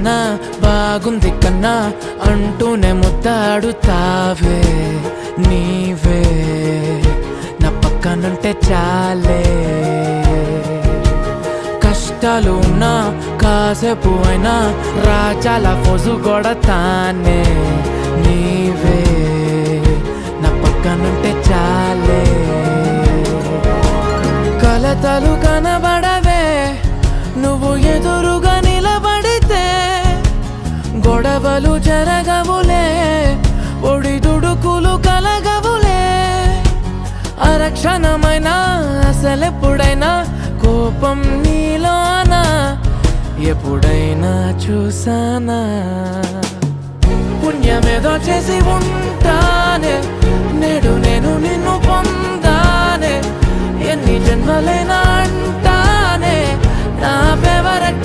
కన్నా బాగుంది కన్నా అంటూనే ముద్దాడుతావే నీవే నా పక్కనుంటే చాలే కష్టాలు ఉన్నా కాసేపు అయినా రాజాల ఫోజు కొడతానే నీవే నా పక్కనుంటే చాలే కలతలు కనబడవే నువ్వు ఎదురుగా నిలబడితే గొడవలు జరగవులే ఒడిదుడుకులు కలగవులే అరక్షణమైనా అసలెప్పుడైనా కోపం నీలోనా ఎప్పుడైనా చూసానా పుణ్యమేదో చేసి ఉంటానే నేడు నేను నిన్ను పొందానే ఎన్ని జన్మలైనా